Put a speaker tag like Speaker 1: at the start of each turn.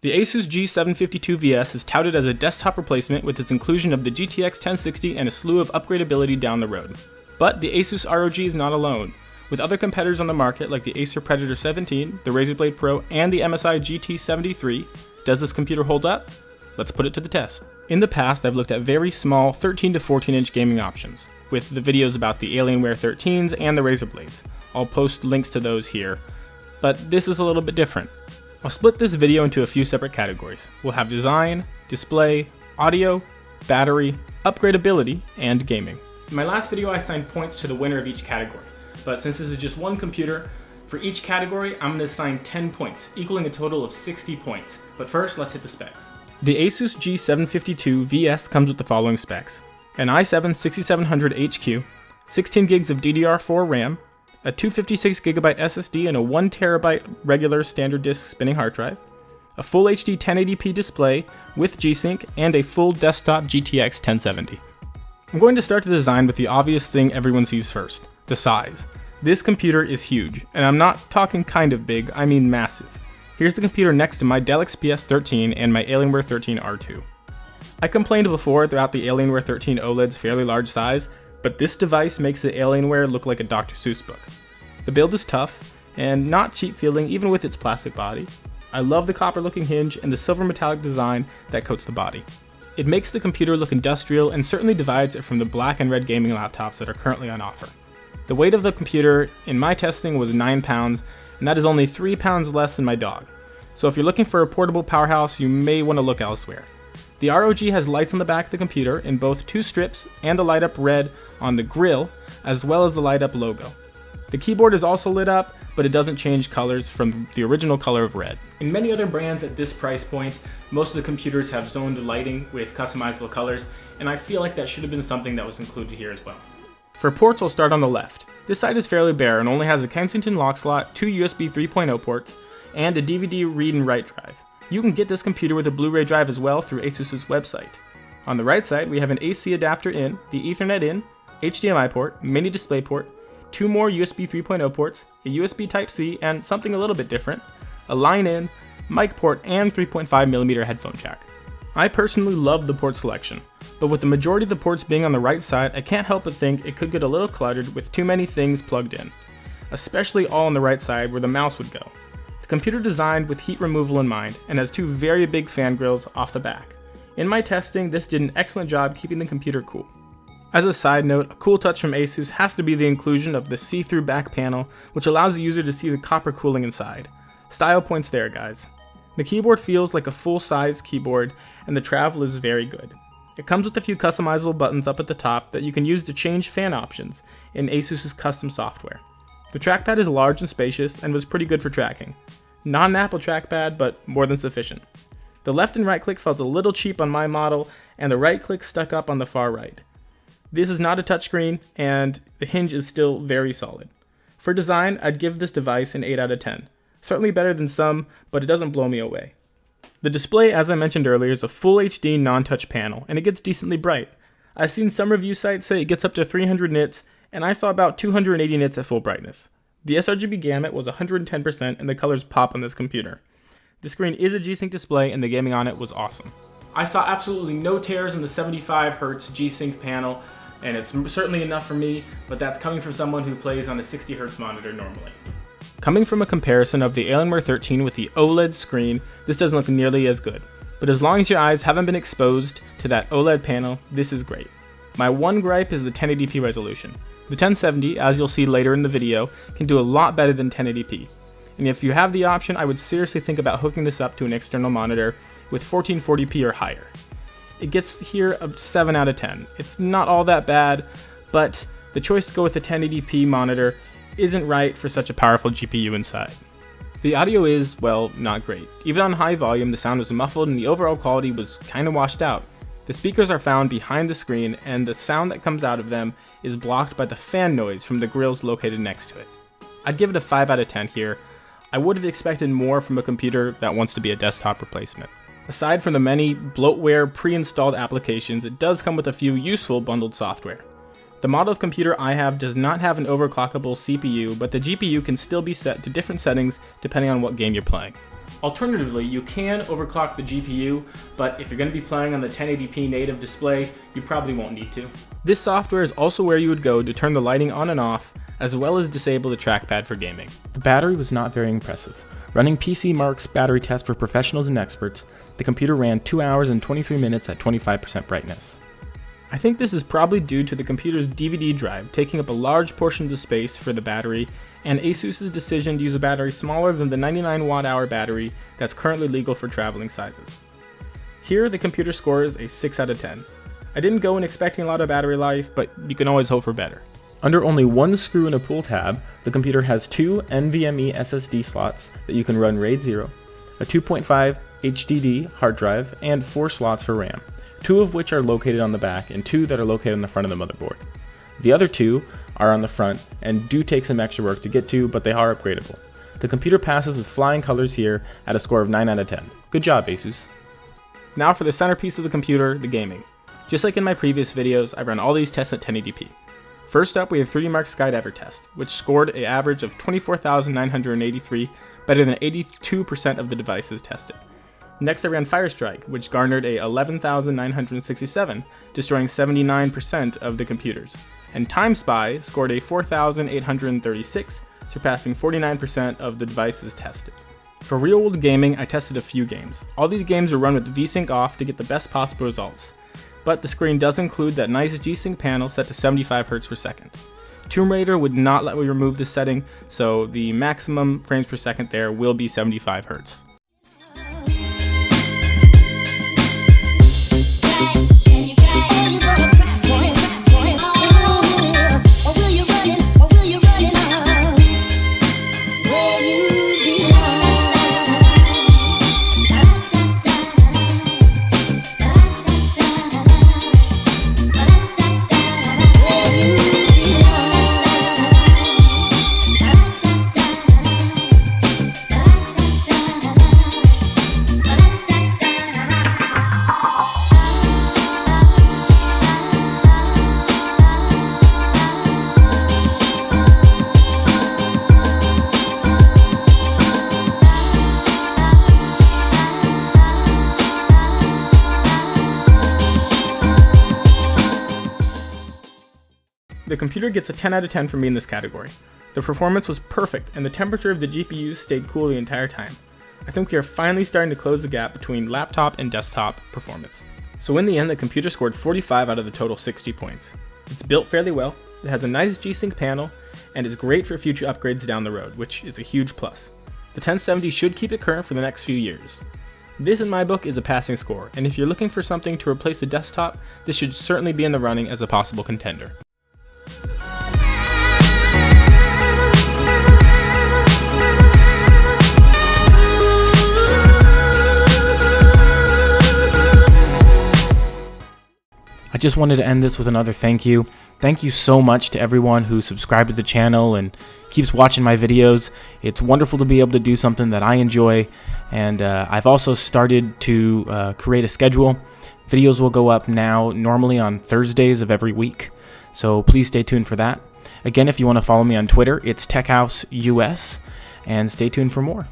Speaker 1: The Asus G752vs is touted as a desktop replacement with its inclusion of the GTX 1060 and a slew of upgradability down the road. But the Asus ROG is not alone. With other competitors on the market like the Acer Predator 17, the Razer Blade Pro, and the MSI GT73, does this computer hold up? Let's put it to the test. In the past, I've looked at very small 13 to 14 inch gaming options, with the videos about the Alienware 13s and the Razer Blades. I'll post links to those here, but this is a little bit different. I'll split this video into a few separate categories. We'll have design, display, audio, battery, upgradability, and gaming. In my last video I assigned points to the winner of each category, but since this is just one computer, for each category I'm going to assign 10 points, equaling a total of 60 points. But first, let's hit the specs. The Asus G752vs comes with the following specs: an i7-6700HQ, 16 gigs of DDR4 RAM, a 256GB SSD and a 1TB regular standard disk spinning hard drive, a full HD 1080p display with G-Sync, and a full desktop GTX 1070. I'm going to start the design with the obvious thing everyone sees first, the size. This computer is huge, and I'm not talking kind of big, I mean massive. Here's the computer next to my Dell XPS 13 and my Alienware 13 R2. I complained before about the Alienware 13 OLED's fairly large size, but this device makes the Alienware look like a Dr. Seuss book. The build is tough, and not cheap feeling even with its plastic body. I love the copper looking hinge and the silver metallic design that coats the body. It makes the computer look industrial and certainly divides it from the black and red gaming laptops that are currently on offer. The weight of the computer in my testing was 9 pounds, and that is only 3 pounds less than my dog. So if you're looking for a portable powerhouse, you may want to look elsewhere. The ROG has lights on the back of the computer in both 2 strips and the light up red on the grill, as well as the light up logo. The keyboard is also lit up, but it doesn't change colors from the original color of red. In many other brands at this price point, most of the computers have zoned lighting with customizable colors, and I feel like that should have been something that was included here as well. For ports, I'll start on the left. This side is fairly bare and only has a Kensington lock slot, 2 USB 3.0 ports, and a DVD read and write drive. You can get this computer with a Blu-ray drive as well through Asus's website. On the right side, we have an AC adapter in, the Ethernet in, HDMI port, mini display port, 2 more USB 3.0 ports, a USB Type-C, and something a little bit different, a line in, mic port, and 3.5mm headphone jack. I personally love the port selection, but with the majority of the ports being on the right side, I can't help but think it could get a little cluttered with too many things plugged in, especially all on the right side where the mouse would go. The computer designed with heat removal in mind and has 2 very big fan grills off the back. In my testing, this did an excellent job keeping the computer cool. As a side note, a cool touch from Asus has to be the inclusion of the see-through back panel, which allows the user to see the copper cooling inside. Style points there, guys. The keyboard feels like a full-size keyboard, and the travel is very good. It comes with a few customizable buttons up at the top that you can use to change fan options in Asus's custom software. The trackpad is large and spacious and was pretty good for tracking. Not an Apple trackpad, but more than sufficient. The left and right click felt a little cheap on my model, and the right click stuck up on the far right. This is not a touchscreen, and the hinge is still very solid. For design, I'd give this device an 8 out of 10. Certainly better than some, but it doesn't blow me away. The display, as I mentioned earlier, is a full HD non-touch panel, and it gets decently bright. I've seen some review sites say it gets up to 300 nits, and I saw about 280 nits at full brightness. The sRGB gamut was 110%, and the colors pop on this computer. The screen is a G-Sync display, and the gaming on it was awesome. I saw absolutely no tears in the 75Hz G-Sync panel, and it's certainly enough for me, but that's coming from someone who plays on a 60Hz monitor normally. Coming from a comparison of the Alienware 13 with the OLED screen, this doesn't look nearly as good. But as long as your eyes haven't been exposed to that OLED panel, this is great. My one gripe is the 1080p resolution. The 1070, as you'll see later in the video, can do a lot better than 1080p. And if you have the option, I would seriously think about hooking this up to an external monitor with 1440p or higher. It gets here a 7 out of 10. It's not all that bad, but the choice to go with a 1080p monitor isn't right for such a powerful GPU inside. The audio is, well, not great. Even on high volume, the sound was muffled and the overall quality was kinda washed out. The speakers are found behind the screen, and the sound that comes out of them is blocked by the fan noise from the grills located next to it. I'd give it a 5 out of 10 here. I would have expected more from a computer that wants to be a desktop replacement. Aside from the many bloatware pre-installed applications, it does come with a few useful bundled software. The model of computer I have does not have an overclockable CPU, but the GPU can still be set to different settings depending on what game you're playing. Alternatively, you can overclock the GPU, but if you're going to be playing on the 1080p native display, you probably won't need to. This software is also where you would go to turn the lighting on and off, as well as disable the trackpad for gaming. The battery was not very impressive. Running PC Mark's battery test for professionals and experts, the computer ran 2 hours and 23 minutes at 25% brightness. I think this is probably due to the computer's DVD drive taking up a large portion of the space for the battery, and Asus's decision to use a battery smaller than the 99 watt-hour battery that's currently legal for traveling sizes. Here, the computer scores a 6 out of 10. I didn't go in expecting a lot of battery life, but you can always hope for better. Under only one screw and a pull tab, the computer has 2 NVMe SSD slots that you can run RAID 0, a 2.5 HDD hard drive, and 4 slots for RAM, 2 of which are located on the back and 2 that are located on the front of the motherboard. The other 2 are on the front and do take some extra work to get to, but they are upgradable. The computer passes with flying colors here at a score of 9 out of 10. Good job, Asus. Now for the centerpiece of the computer, the gaming. Just like in my previous videos, I run all these tests at 1080p. First up, we have 3D Mark's Skydiver test, which scored an average of 24,983, better than 82% of the devices tested. Next, I ran Firestrike, which garnered a 11,967, destroying 79% of the computers. And TimeSpy scored a 4,836, surpassing 49% of the devices tested. For real-world gaming, I tested a few games. All these games are run with VSync off to get the best possible results. But the screen does include that nice G-Sync panel set to 75 Hz per second. Tomb Raider would not let me remove this setting, so the maximum frames per second there will be 75 Hz. The computer gets a 10 out of 10 from me in this category. The performance was perfect, and the temperature of the GPUs stayed cool the entire time. I think we are finally starting to close the gap between laptop and desktop performance. So in the end, the computer scored 45 out of the total 60 points. It's built fairly well, it has a nice G-Sync panel, and is great for future upgrades down the road, which is a huge plus. The 1070 should keep it current for the next few years. This in my book is a passing score, and if you're looking for something to replace the desktop, this should certainly be in the running as a possible contender. I just wanted to end this with another thank you. Thank you so much to everyone who subscribed to the channel and keeps watching my videos. It's wonderful to be able to do something that I enjoy, and I've also started to create a schedule. Videos will go up now normally on Thursdays of every week, so please stay tuned for that. Again, if you want to follow me on Twitter, it's TechHouseUS, and stay tuned for more.